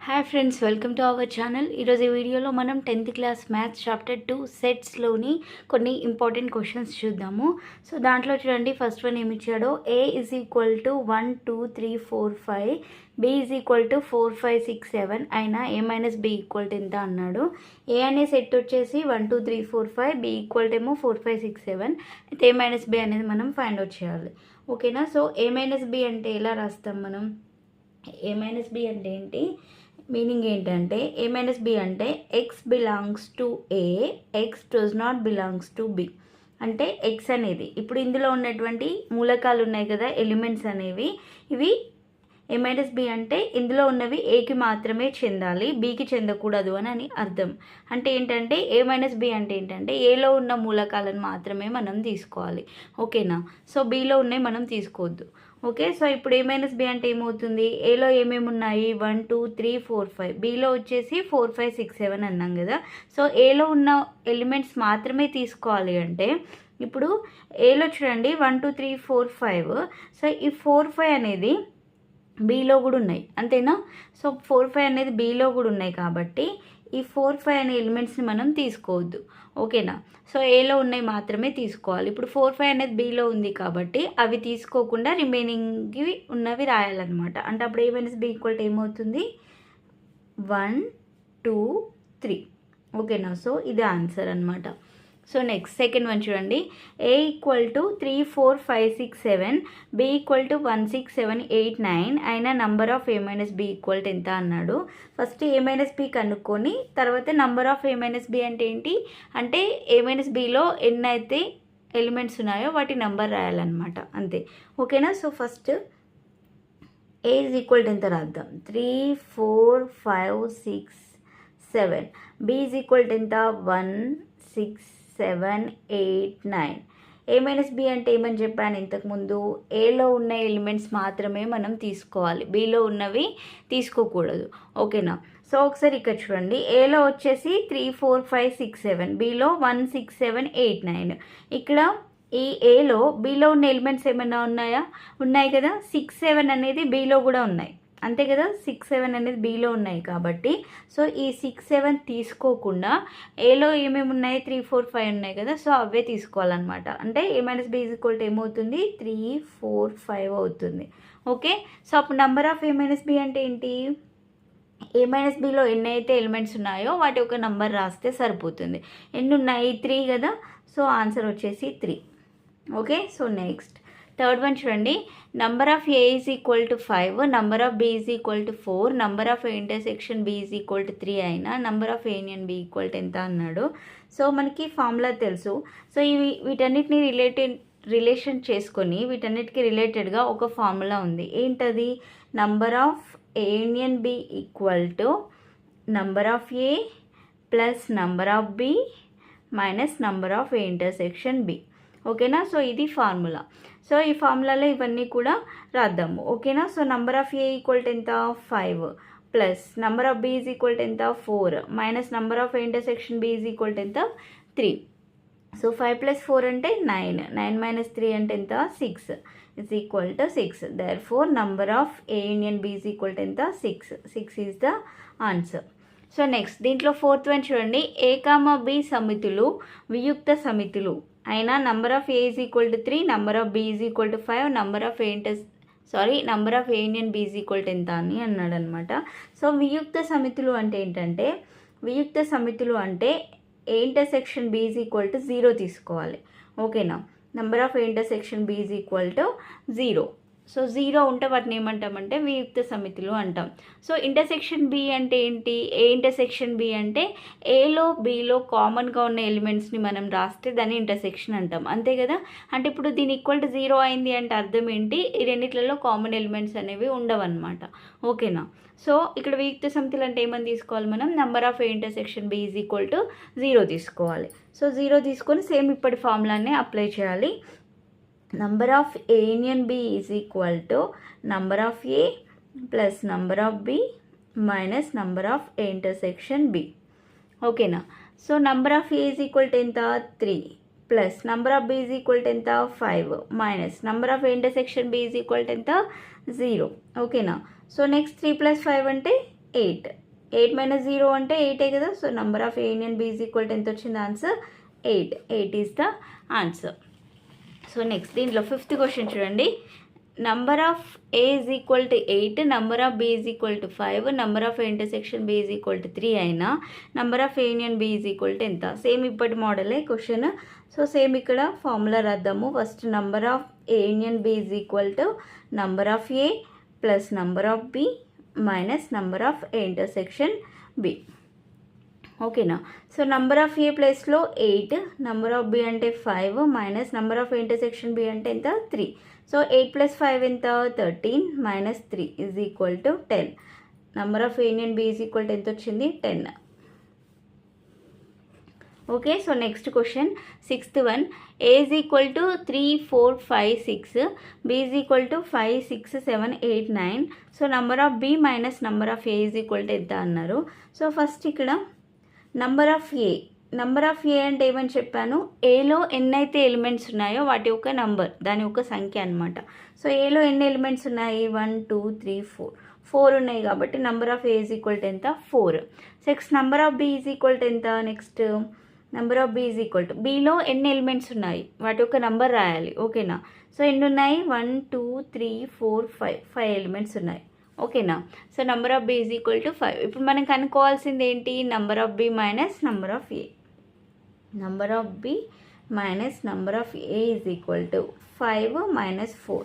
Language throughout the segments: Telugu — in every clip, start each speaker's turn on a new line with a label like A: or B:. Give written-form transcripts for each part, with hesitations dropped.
A: Hi friends, welcome to our channel. ఈరోజు ఈ వీడియోలో మనం 10th క్లాస్ మ్యాథ్స్ చాప్టర్ 2 సెట్స్లోని కొన్ని ఇంపార్టెంట్ క్వశ్చన్స్ చూద్దాము. సో దాంట్లో చూడండి, ఫస్ట్ వన్ ఏమి ఇచ్చాడో, A is equal to 1 2 3 4 5, B is equal to 4 5 6 7 అయినా A minus B equal to ఎంత అన్నాడు. ఏ అనే సెట్ వచ్చేసి 1 2 3 4 5, B ఈక్వల్ టు ఏమో 4 5 6 7, అయితే A మైనస్ B అనేది మనం ఫైండ్ అవుట్ చేయాలి. ఓకేనా. సో A మైనస్ B అంటే ఎలా రాస్తాం మనం? A మైనస్ B అంటే ఏంటి, మీనింగ్ ఏంటంటే A మైనస్ B అంటే X belongs to A, X does not belongs to be. అంటే ఎక్స్ అనేది ఇప్పుడు ఇందులో ఉన్నటువంటి మూలకాలు ఉన్నాయి కదా, ఎలిమెంట్స్ అనేవి, ఇవి A మైనస్ B అంటే ఇందులో ఉన్నవి ఏకి మాత్రమే చెందాలి, బీకి చెందకూడదు అని అర్థం. అంటే ఏంటంటే A మైనస్ B అంటే ఏంటంటే ఏలో ఉన్న మూలకాలను మాత్రమే మనం తీసుకోవాలి. ఓకేనా. సో బీలో ఉన్నాయి మనం తీసుకోవద్దు. ఓకే. సో ఇప్పుడు A మైనస్ B అంటే ఏమవుతుంది, ఏలో ఏమేమి ఉన్నాయి, 1 2 3 4 5, బీలో వచ్చేసి 4 5 6 7 అన్నాం కదా. సో ఏలో ఉన్న ఎలిమెంట్స్ మాత్రమే తీసుకోవాలి అంటే ఇప్పుడు ఏలో చూడండి 1 2 3 4 5. సో ఈ 4 5 అనేది బీలో కూడా ఉన్నాయి, అంతేనా. సో 4 5 అనేది బీలో కూడా ఉన్నాయి కాబట్టి ఈ 4 5 అనే ఎలిమెంట్స్ని మనం తీసుకోవద్దు. ఓకేనా. సో ఏలో ఉన్నాయి మాత్రమే తీసుకోవాలి. ఇప్పుడు 4 5 అనేది బీలో ఉంది కాబట్టి అవి తీసుకోకుండా రిమైనింగ్వి ఉన్నవి రాయాలన్నమాట. అంటే అప్పుడు A minus B equal to ఏమవుతుంది, 1 2 3. ఓకేనా. సో ఇది ఆన్సర్ అనమాట. సో నెక్స్ట్ సెకండ్ వన్ చూడండి, A equal to 3 4 5 6 7, B equal to 1 6 7 8 9 అయినా number of A minus B equal to ఎంత అన్నాడు. ఫస్ట్ A మైనస్ B కనుక్కొని తర్వాత number of A minus B అంటే ఏంటి అంటే A మైనస్ Bలో ఎన్ని అయితే ఎలిమెంట్స్ ఉన్నాయో వాటి నంబర్ రాయాలన్నమాట, అంతే. ఓకేనా. So first A is equal to ఎంత రాద్దాం, 3 4 5 6 7, B ఈజ్ ఈక్వల్ టు ఎంత 1 6 7 8 9. A మైనస్ B అంటే ఏమని చెప్పాను ఇంతకుముందు, ఏలో ఉన్న ఎలిమెంట్స్ మాత్రమే మనం తీసుకోవాలి, బీలో ఉన్నవి తీసుకోకూడదు. ఓకేనా. సో ఒకసారి ఇక్కడ చూడండి, ఏలో వచ్చేసి 3 4 5 6 7, బీలో 1 6 7 8 9. ఇక్కడ ఈ ఏలో బీలో ఉన్న ఎలిమెంట్స్ ఏమైనా ఉన్నాయా, ఉన్నాయి కదా. 6 7 అనేది బీలో కూడా ఉన్నాయి, అంతే కదా. 6 7 అనేది బీలో ఉన్నాయి కాబట్టి సో ఈ 6 7 తీసుకోకుండా ఏలో ఏమేమి ఉన్నాయి, 3 4 5 ఉన్నాయి కదా. సో అవే తీసుకోవాలన్నమాట. అంటే A minus B is equal to ఏమవుతుంది, 3 4 5 అవుతుంది. ఓకే. సో అప్పుడు number of A minus B అంటే ఏంటి, A మైనస్ Bలో ఎన్ని అయితే ఎలిమెంట్స్ ఉన్నాయో వాటి ఒక నెంబర్ రాస్తే సరిపోతుంది. ఎన్ని ఉన్నాయి, 3 కదా. సో ఆన్సర్ వచ్చేసి 3. Okay. So next third one చూడండి, number of A is equal to 5, number of B is equal to 4, number of intersection B is equal to 3 అయినా number of A union B equal to ఎంత అన్నాడు. సో మనకి ఫార్ములా తెలుసు. సో వీటన్నిటిని రిలేషన్ చేసుకొని వీటన్నిటికీ రిలేటెడ్గా ఒక ఫార్ములా ఉంది. ఏంటది, number of A union B equal to number of A plus number of B minus number of A intersection B. ఓకేనా. సో ఇది ఫార్ములా. సో ఈ ఫార్ములాలో ఇవన్నీ కూడా రాద్దాము. ఓకేనా. So number of A equal to ఎంత 5 plus number of B is equal to ఎంత 4 minus number of intersection B is equal to ఎంత 3. సో 5 ప్లస్ 4 అంటే 9, 9 మైనస్ 3 అంటే ఎంత 6 is equal to 6. Therefore number of A union B is equal to ఎంత 6 is the answer. So next దీంట్లో ఫోర్త్ వన్ చూడండి, A, B సమితులు వియుక్త సమితులు అయినా number of A is equal to 3, number of B is equal to 5, number of number of A union B is equal to ఎంత అని అన్నాడు అనమాట. సో వియుక్త సమితులు అంటే ఏంటంటే, వియుక్త సమితులు అంటే A intersection B is equal to 0 తీసుకోవాలి. ఓకేనా. Number of A intersection B is equal to 0. So 0 ఉంటే వాటిని ఏమంటామంటే వియుక్త సమితులు అంటాం. సో ఇంటర్సెక్షన్ B అంటే ఏంటి, ఏ ఇంటర్సెక్షన్ B అంటే ఏలో బీలో కామన్గా ఉన్న ఎలిమెంట్స్ని మనం రాస్తే దాన్ని ఇంటర్సెక్షన్ అంటాం, అంతే కదా. అంటే ఇప్పుడు దీని ఈక్వల్ టు 0 అయింది అంటే అర్థం ఏంటి, ఈ రెండిట్లలో కామన్ ఎలిమెంట్స్ అనేవి ఉండవన్నమాట. ఓకేనా. సో ఇక్కడ వియుక్త సమితులు అంటే ఏమని తీసుకోవాలి మనం, number of A intersection B is equal to 0 తీసుకోవాలి. సో 0 తీసుకొని సేమ్ ఇప్పటి ఫార్ములానే అప్లై చేయాలి. Number of A union B is equal to number of A plus number of B minus number of A intersection B. ఓకేనా. So number of A is equal to ఎంత 3 plus number of B is equal to ఎంత 5 minus number of A intersection B is equal to ఎంత 0. ఓకేనా. సో నెక్స్ట్ 3 ప్లస్ 5 అంటే 8. 8 minus 0 అంటే 8 కదా. So number of A union B is equal to ఎంత వచ్చింది answer 8. 8 is the answer. So next దీంట్లో 5th క్వశ్చన్ చూడండి. Number of A is equal to 8, number of B is equal to 5, number of A intersection B is equal to 3 అయినా number of A union B is equal to ఎంత? సేమ్ ఇప్పటి మోడలే క్వశ్చన్. సో సేమ్ ఇక్కడ ఫార్ములా రాద్దాము. First number of A union B is equal to number of A plus number of B minus number of A intersection B. ఓకేనా. సో నంబర్ ఆఫ్ ఏ ప్లేస్లో 8, నంబర్ ఆఫ్ బి అంటే 5 minus number of intersection B అంటే ఎంత? 3. సో 8 + 5 ఎంత? 13 minus 3 is equal to 10. Number of union B is equal to ఎంత వచ్చింది? 10. Okay. So next question 6th one. A is equal to 3, 4, 5, 6, B is equal to 5, 6, 7, 8, 9. So number of B minus number of A is equal to ఎంత అన్నారు. సో ఫస్ట్ ఇక్కడ నంబర్ ఆఫ్ ఏ అంటే ఏమని చెప్పాను? ఏలో ఎన్నైతే ఎలిమెంట్స్ ఉన్నాయో వాటి యొక్క నంబర్, దాని యొక్క సంఖ్య అనమాట. సో ఏలో ఎన్ని ఎలిమెంట్స్ ఉన్నాయి? 1, 2, 3, 4 ఉన్నాయి కాబట్టి number of A is equal to ఎంత? 4. Next number of B is equal to ఎంత? Next number of B is equal to బిలో ఎన్ని ఎలిమెంట్స్ ఉన్నాయి వాటి యొక్క నంబర్ రాయాలి. ఓకేనా. సో ఎన్ని ఉన్నాయి? 1, 2, 3, 4, 5 ఎలిమెంట్స్ ఉన్నాయి. ఓకేనా. So number of B is equal to 5. ఇప్పుడు మనం కనుక్కోవాల్సింది ఏంటి? Number of B minus number of A. Number of B minus number of A is equal to 5 minus 4.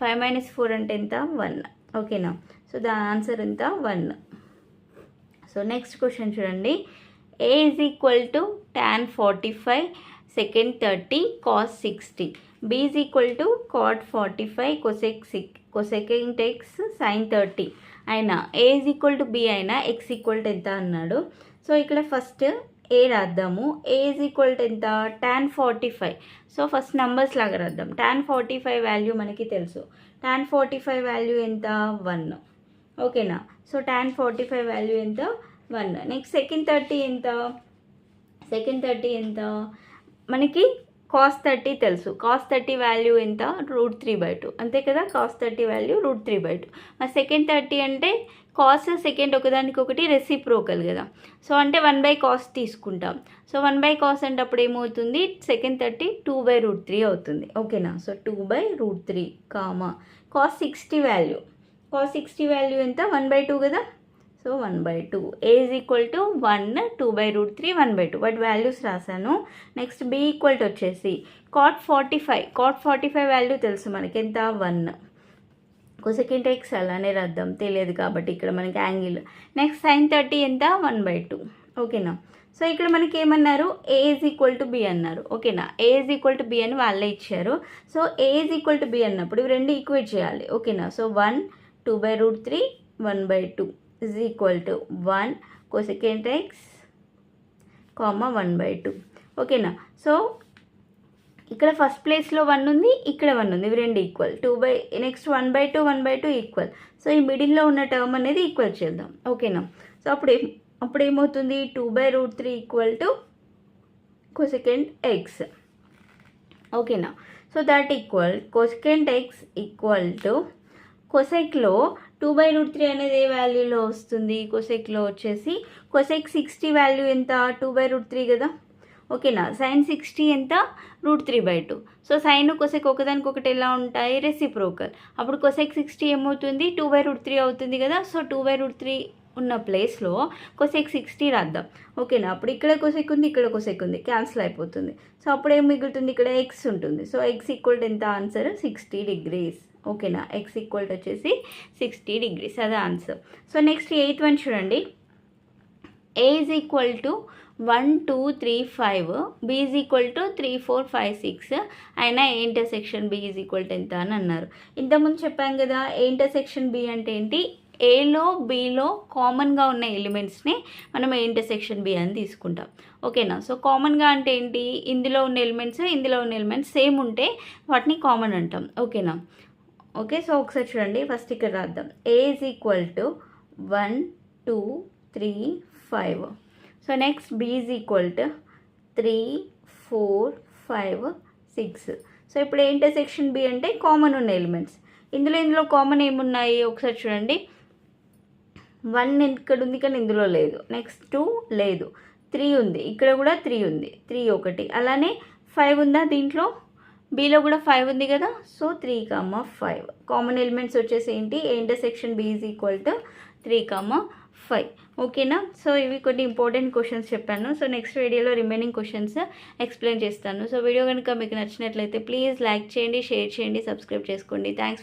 A: 5 minus 4 అంటే ఎంత? 1. ఓకేనా. సో దాని ఆన్సర్ ఎంత? 1. సో నెక్స్ట్ క్వశ్చన్ చూడండి. A is equal to tan 45 secant 30 cos 60, B is equal to cot 45 cosecant x sin 30 అయినా A is equal to B అయినా ఎక్స్ ఈక్వల్ టు ఎంత అన్నాడు. సో ఇక్కడ ఫస్ట్ ఏ రాద్దాము. ఏ ఈజ్ ఈక్వల్ టు ఎంత? tan 45. సో ఫస్ట్ నంబర్స్ లాగా రాద్దాం. tan 45 వాల్యూ మనకి తెలుసు. tan 45 వాల్యూ ఎంత? 1. ఓకేనా. సో tan 45 వాల్యూ ఎంత? 1. నెక్స్ట్ సెకండ్ 30 ఎంత? సెకండ్ 30 ఎంత? మనకి cos 30 తెలుసు. cos 30 వాల్యూ ఎంత? √3/2 అంతే కదా. cos 30 value √3/2. మరి సెకండ్ 30 అంటే కాస్ సెకండ్ ఒకదానికొకటి రెసిప్రోకల్ కదా. సో అంటే 1/cos తీసుకుంటాం. సో 1/cos అంటే అప్పుడు ఏమవుతుంది? సెకండ్ 30 2/√3 అవుతుంది. ఓకేనా. So 2/√3 comma cos 60 value. cos 60 value ఎంత? 1/2 కదా. So 1/2. A is equal to 1, 2/√3, 1/2 వాటి వాల్యూస్ రాశాను. నెక్స్ట్ బి ఈక్వల్ టు వచ్చేసి cot 45. cot 45 వాల్యూ తెలుసు మనకి ఎంత? 1. కొసెకెంట్ ఎక్స్ అలానే రాద్దాం, తెలియదు కాబట్టి ఇక్కడ మనకి యాంగిల్. నెక్స్ట్ sin 30 ఎంత? 1/2. ఓకేనా. సో ఇక్కడ మనకి ఏమన్నారు? ఏ ఈజ్ ఈక్వల్ టు బి అన్నారు. ఓకేనా. ఏ ఈజ్ ఈక్వల్ టు బి అని వాళ్ళే ఇచ్చారు. So A is equal to B అన్నప్పుడు ఇవి రెండు ఈక్వేట్ చేయాలి. ఓకేనా. So 1, 2/√3, 1/2 is equal to 1 cosecant x, 1/2. ఓకేనా. సో ఇక్కడ ఫస్ట్ ప్లేస్లో 1 ఉంది, ఇక్కడ 1 ఉంది, ఇవి రెండు ఈక్వల్. Next 1/2, 1/2 equal. సో ఈ మిడిల్లో ఉన్న టర్మ్ అనేది ఈక్వల్ చేద్దాం. ఓకేనా. సో అప్పుడు ఏమవుతుంది? 2/√3 ఈక్వల్ టు cosecant x. ఓకేనా. So that equal cosecant x equal to కొసెక్లో 2/√3 అనేది ఏ వాల్యూలో వస్తుంది? కొసెక్లో వచ్చేసి కొసెక్ 60 వాల్యూ ఎంత? 2/√3 కదా. ఓకేనా. sin 60 ఎంత? √3/2. సో సైన్ కొసెక్ ఒకదానికొకటి ఎలా ఉంటాయి? రెసిప్రోకల్. అప్పుడు కొసెక్ 60 ఏమవుతుంది? 2/√3 అవుతుంది కదా. సో 2/√3 ఉన్న ప్లేస్లో కొసెక్ 60 రాద్దాం. ఓకేనా. అప్పుడు ఇక్కడ కొసెక్ ఉంది, ఇక్కడ కొసెక్ ఉంది, క్యాన్సిల్ అయిపోతుంది. సో అప్పుడు ఏం మిగులుతుంది? ఇక్కడ ఎక్స్ ఉంటుంది. సో ఎక్స్ ఈక్వల్ టు ఎంత? Answer 60 degrees. ఓకేనా. ఎక్స్ ఈక్వల్ టు వచ్చేసి 60 degrees, అదే answer. So next 8th one చూడండి. A is equal to 1, 2, 3, 5, B is equal to 3, 4, 5, 6 అయినా A intersection B is equal to ఎంత అని అన్నారు. ఇంతకుముందు చెప్పాం కదా ఏ ఇంటర్సెక్షన్ బి అంటే ఏంటి? ఏలో బిలో కామన్గా ఉన్న ఎలిమెంట్స్ని మనం ఏ ఇంటర్సెక్షన్ బి అని తీసుకుంటాం. ఓకేనా. సో కామన్గా అంటే ఏంటి? ఇందులో ఉన్న ఎలిమెంట్స్ సేమ్ ఉంటే వాటిని కామన్ అంటాం. ఓకేనా. ఓకే. సో ఒకసారి చూడండి. ఫస్ట్ ఇక్కడ రాద్దాం. A is equal to 1, 2, 3, 5. So next B is equal to 3, 4, 5, 6. So ఇప్పుడు ఏ ఇంటర్సెక్షన్ బి అంటే కామన్ ఉన్న ఎలిమెంట్స్. ఇందులో కామన్ ఏమున్నాయి ఒకసారి చూడండి. 1 ఇక్కడ ఉంది కానీ ఇందులో లేదు. నెక్స్ట్ 2 లేదు. 3 ఉంది, ఇక్కడ కూడా 3 ఉంది. 3 ఒకటి. అలానే 5 ఉందా దీంట్లో? బీలో కూడా 5 ఉంది కదా. సో 3, 5 కామన్ ఎలిమెంట్స్ వచ్చేసి ఏంటి? A intersection B is equal to 3, 5. ఓకేనా? సో ఇవి కొన్ని ఇంపార్టెంట్ క్వశ్చన్స్ చెప్పాను. సో నెక్స్ట్ వీడియోలో రిమైనింగ్ క్వశ్చన్స్ ఎక్స్ప్లెయిన్ చేస్తాను. సో వీడియో కనుక మీకు నచ్చినట్లయితే ప్లీజ్ లైక్ చేయండి, షేర్ చేయండి, సబ్స్క్రైబ్ చేసుకోండి. Thanks for